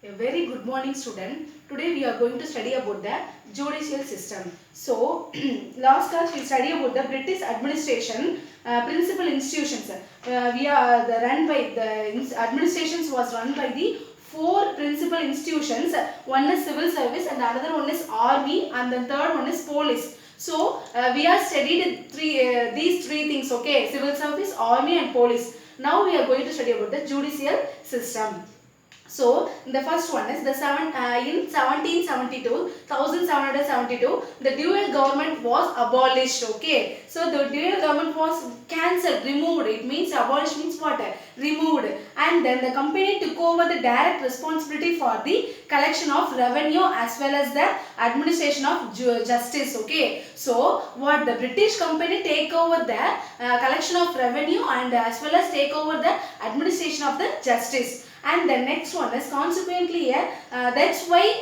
A very good morning, student. Today we are going to study about the judicial system. So last class we studied about the British administration principal institutions. We are the run by the administrations was run by the four principal institutions. One is civil service and another one is army and the third one is police. So we are studied these three things. Okay, civil service, army and police. Now we are going to study about the judicial system. So the first one is in 1772, 1772, the dual government was abolished. Okay, so the dual government was cancelled, removed. It means abolished means what? Removed, and then the company took over the direct responsibility for the collection of revenue as well as the administration of justice. Okay, so what the British company take over the collection of revenue and as well as take over the administration of the justice. And the next one is consequently that's why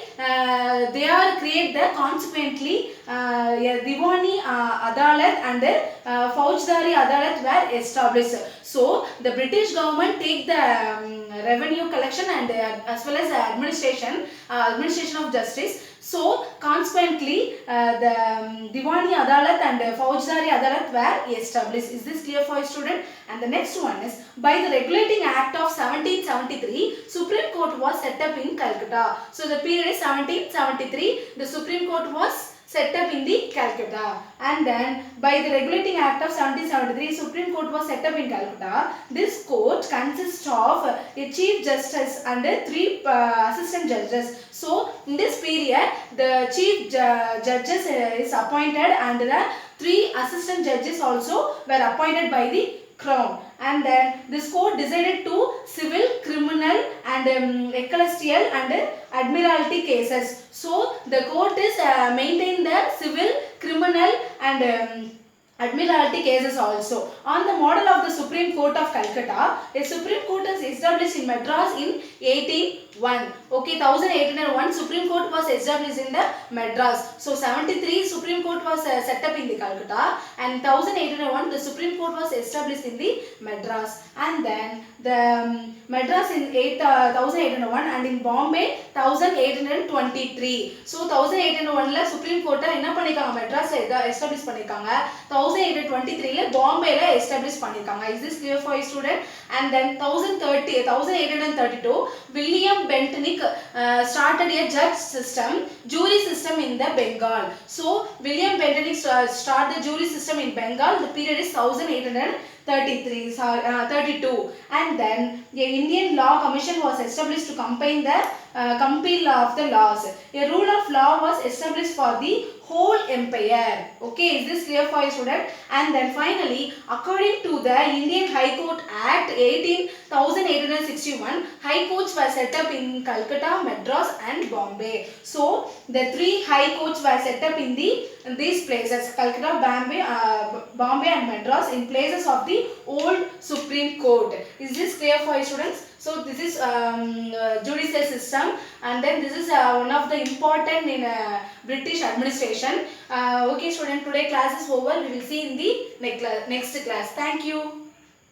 they are create the consequently Diwani Adalat and Faujdari Adalat were established. So the British government take the revenue collection and as well as administration of justice. So consequently the Diwani Adalat and Faujdari Adalat were established. Is this clear for you, student? And the next one is by the Regulating Act of 1773, Supreme Court was set up in Calcutta. So the period is 1773. The Supreme Court was set up in the Calcutta, and then by the Regulating Act of 1773, Supreme Court was set up in Calcutta. This court consists of a Chief Justice and three assistant judges. So in this period, the Chief Judges is appointed and the three assistant judges also were appointed by the Crown. And then this court decided to civil, criminal and ecclesiastical and admiralty cases. So the court is maintain the civil, criminal and admiralty cases also. On the model of the Supreme Court of Calcutta, a Supreme Court is established in Madras in 1801. Okay, 1801 Supreme Court was established in the Madras. So 73 Supreme Court was set up in the Calcutta, and 1801 the Supreme Court was established in the Madras. And then the Madras in 1801 and in Bombay 1823. So 1801 la Supreme Court என்ன பண்ணிருக்காங்க மெட்ராஸ்ல establish பண்ணிருக்காங்க. 1823 ல பாம்பேல establish பண்ணிருக்காங்க. Is this clear for you, student? And then 1832 William Bentinck started a judge system, jury system in the Bengal. So William Bentinck started the jury system in Bengal. The period is 1832, and then the Indian Law Commission was established to compile of the laws. A rule of law was established for the whole empire. Okay, is this clear for you, student? And then finally, according to the Indian High Court Act 1861, High Courts were set up in Calcutta, Madras and Bombay. So the three High Courts were set up in these places, Calcutta, Bombay and Madras, in places of the old Supreme Court. Is this clear for you, students? So this is judicial system, and then this is one of the important in British administration. Okay, student, today class is over. We will see in the next class. Thank you.